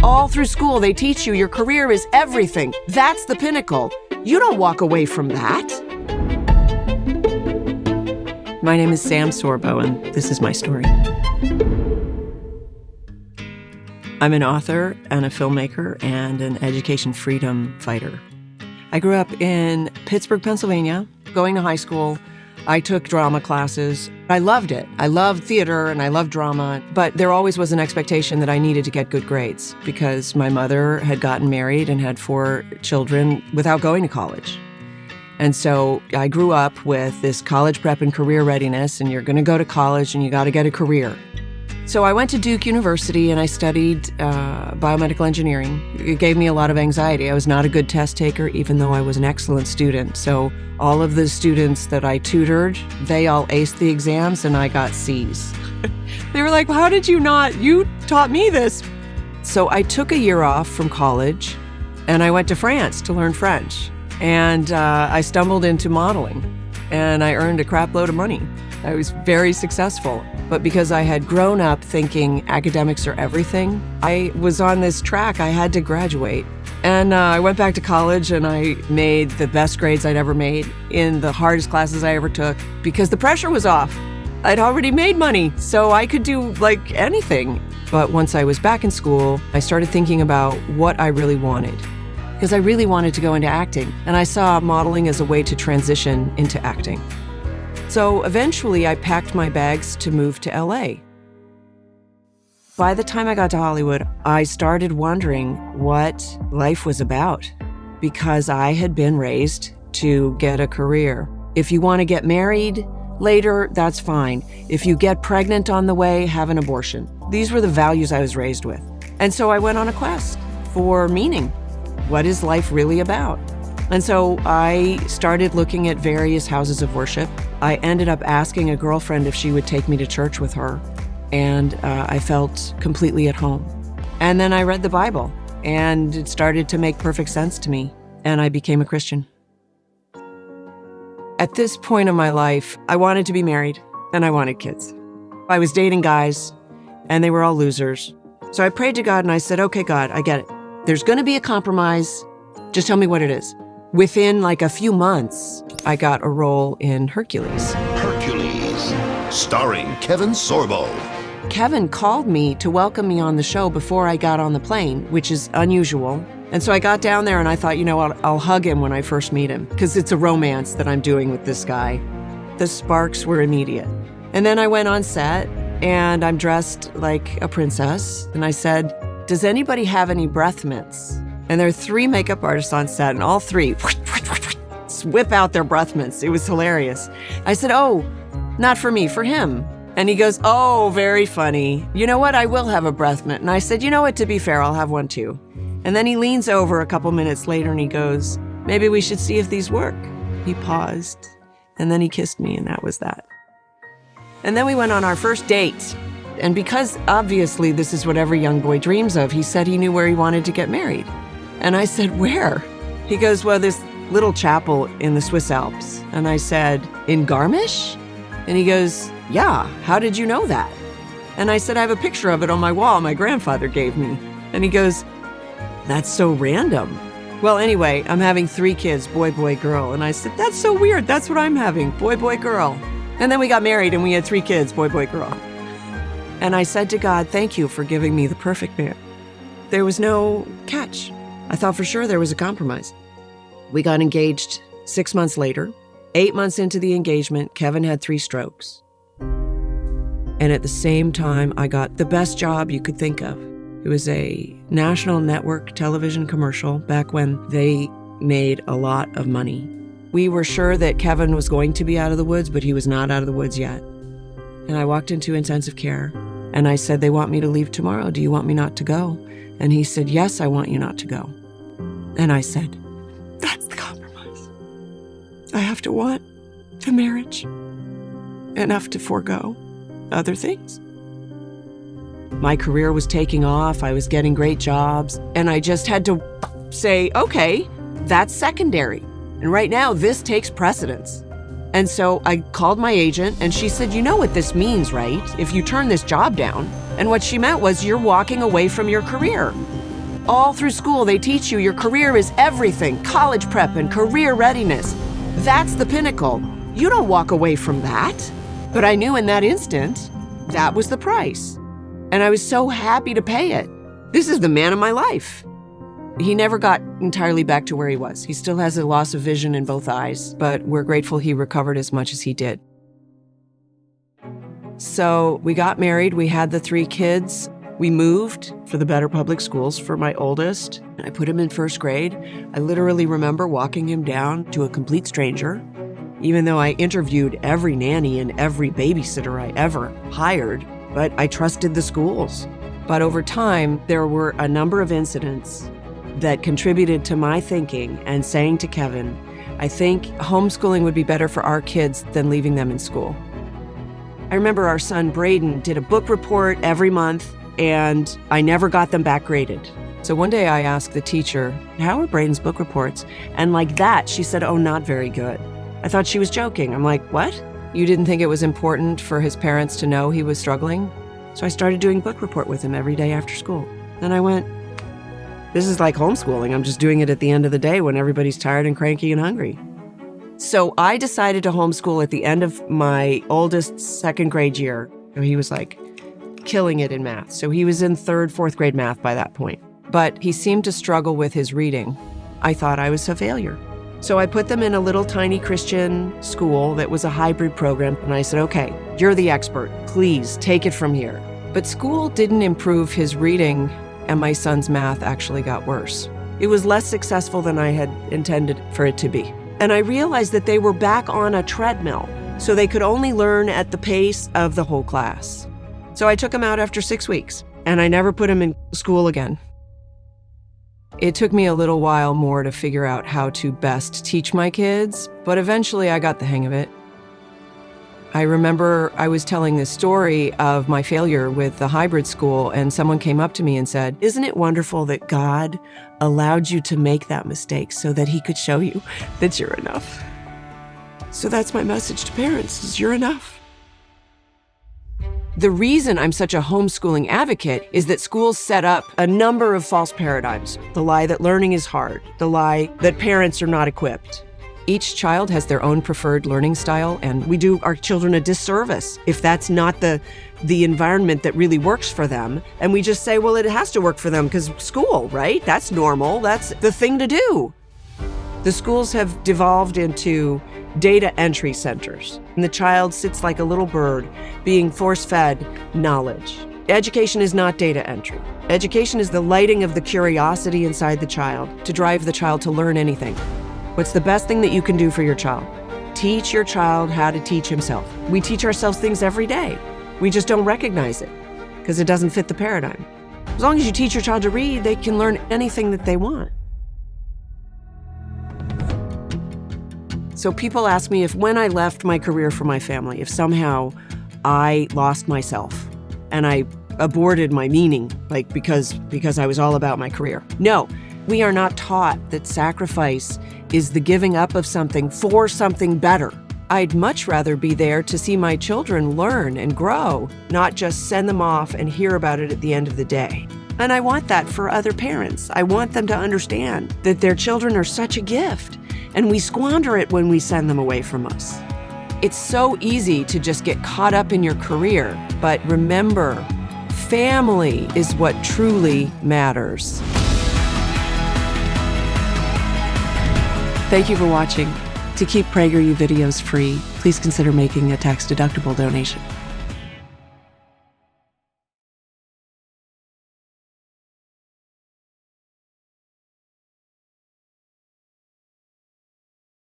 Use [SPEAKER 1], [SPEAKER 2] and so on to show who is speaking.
[SPEAKER 1] All through school, they teach you your career is everything. That's the pinnacle. You don't walk away from that. My name is Sam Sorbo, and this is my story. I'm an author and a filmmaker and an education freedom fighter. I grew up in Pittsburgh, Pennsylvania. Going to high school, I took drama classes. I loved it. I loved theater and I loved drama, but there always was an expectation that I needed to get good grades because my mother had gotten married and had 4 children without going to college. And so I grew up with this college prep and career readiness, and you're going to go to college and you got to get a career. So I went to Duke University and I studied biomedical engineering. It gave me a lot of anxiety. I was not a good test taker, even though I was an excellent student. So all of the students that I tutored, they all aced the exams and I got C's. They were like, how did you not? You taught me this. So I took a year off from college and I went to France to learn French. And I stumbled into modeling and I earned a crap load of money. I was very successful, but because I had grown up thinking academics are everything, I was on this track. I had to graduate. And I went back to college and I made the best grades I'd ever made in the hardest classes I ever took because the pressure was off. I'd already made money, so I could do like anything. But once I was back in school, I started thinking about what I really wanted because I really wanted to go into acting. And I saw modeling as a way to transition into acting. So eventually I packed my bags to move to LA. By the time I got to Hollywood, I started wondering what life was about because I had been raised to get a career. If you want to get married later, that's fine. If you get pregnant on the way, have an abortion. These were the values I was raised with. And so I went on a quest for meaning. What is life really about? And so I started looking at various houses of worship. I ended up asking a girlfriend if she would take me to church with her, and I felt completely at home. And then I read the Bible, and it started to make perfect sense to me, and I became a Christian. At this point in my life, I wanted to be married, and I wanted kids. I was dating guys, and they were all losers. So I prayed to God, and I said, okay, God, I get it. There's going to be a compromise. Just tell me what it is. Within like a few months, I got a role in Hercules.
[SPEAKER 2] Hercules, starring Kevin Sorbo.
[SPEAKER 1] Kevin called me to welcome me on the show before I got on the plane, which is unusual. And so I got down there and I thought, you know what, I'll hug him when I first meet him because it's a romance that I'm doing with this guy. The sparks were immediate. And then I went on set and I'm dressed like a princess. And I said, does anybody have any breath mints? And there are 3 makeup artists on set, and all 3 whip out their breath mints. It was hilarious. I said, oh, not for me, for him. And he goes, oh, very funny. You know what? I will have a breath mint. And I said, you know what? To be fair, I'll have one too. And then he leans over a couple minutes later and he goes, maybe we should see if these work. He paused, and then he kissed me, and that was that. And then we went on our first date. And because obviously this is what every young boy dreams of, he said he knew where he wanted to get married. And I said, where? He goes, well, this little chapel in the Swiss Alps. And I said, in Garmisch? And he goes, yeah, how did you know that? And I said, I have a picture of it on my wall my grandfather gave me. And he goes, that's so random. Well, anyway, I'm having 3 kids, boy, boy, girl. And I said, that's so weird. That's what I'm having, boy, boy, girl. And then we got married and we had 3 kids, boy, boy, girl. And I said to God, thank you for giving me the perfect man. There was no catch. I thought for sure there was a compromise. We got engaged 6 months later. 8 months into the engagement, Kevin had 3 strokes. And at the same time, I got the best job you could think of. It was a national network television commercial back when they made a lot of money. We were sure that Kevin was going to be out of the woods, but he was not out of the woods yet. And I walked into intensive care and I said, they want me to leave tomorrow. Do you want me not to go? And he said, yes, I want you not to go. And I said, that's the compromise. I have to want the marriage enough to forego other things. My career was taking off. I was getting great jobs. And I just had to say, okay, that's secondary. And right now, this takes precedence. And so I called my agent and she said, you know what this means, right? If you turn this job down. And what she meant was you're walking away from your career. All through school, they teach you your career is everything, college prep and career readiness. That's the pinnacle. You don't walk away from that. But I knew in that instant, that was the price. And I was so happy to pay it. This is the man of my life. He never got entirely back to where he was. He still has a loss of vision in both eyes, but we're grateful he recovered as much as he did. So we got married, we had the 3 kids. We moved for the better public schools for my oldest. I put him in first grade. I literally remember walking him down to a complete stranger, even though I interviewed every nanny and every babysitter I ever hired, but I trusted the schools. But over time, there were a number of incidents that contributed to my thinking and saying to Kevin, I think homeschooling would be better for our kids than leaving them in school. I remember our son Braden did a book report every month, and I never got them back graded. So one day I asked the teacher, how are Braden's book reports? And like that, she said, oh, not very good. I thought she was joking. I'm like, what? You didn't think it was important for his parents to know he was struggling? So I started doing book report with him every day after school. Then I went, this is like homeschooling. I'm just doing it at the end of the day when everybody's tired and cranky and hungry. So I decided to homeschool at the end of my oldest second grade year. He was like killing it in math. So he was in 3rd, 4th grade math by that point. But he seemed to struggle with his reading. I thought I was a failure. So I put them in a little tiny Christian school that was a hybrid program. And I said, okay, you're the expert. Please take it from here. But school didn't improve his reading, and my son's math actually got worse. It was less successful than I had intended for it to be. And I realized that they were back on a treadmill, so they could only learn at the pace of the whole class. So I took him out after 6 weeks, and I never put him in school again. It took me a little while more to figure out how to best teach my kids, but eventually I got the hang of it. I remember I was telling this story of my failure with the hybrid school, and someone came up to me and said, isn't it wonderful that God allowed you to make that mistake so that he could show you that you're enough? So that's my message to parents, is you're enough. The reason I'm such a homeschooling advocate is that schools set up a number of false paradigms. The lie that learning is hard, the lie that parents are not equipped. Each child has their own preferred learning style, and we do our children a disservice if that's not the environment that really works for them. And we just say, well, it has to work for them because school, right? That's normal. That's the thing to do. The schools have devolved into data entry centers, and the child sits like a little bird being force-fed knowledge. Education is not data entry. Education is the lighting of the curiosity inside the child to drive the child to learn anything. What's the best thing that you can do for your child? Teach your child how to teach himself. We teach ourselves things every day. We just don't recognize it because it doesn't fit the paradigm. As long as you teach your child to read, they can learn anything that they want. So people ask me if when I left my career for my family, if somehow I lost myself and I aborted my meaning, like because I was all about my career. No, we are not taught that sacrifice is the giving up of something for something better. I'd much rather be there to see my children learn and grow, not just send them off and hear about it at the end of the day. And I want that for other parents. I want them to understand that their children are such a gift, and we squander it when we send them away from us. It's so easy to just get caught up in your career, but remember, family is what truly matters. Thank you for watching. To keep PragerU videos free, please consider making a tax-deductible donation.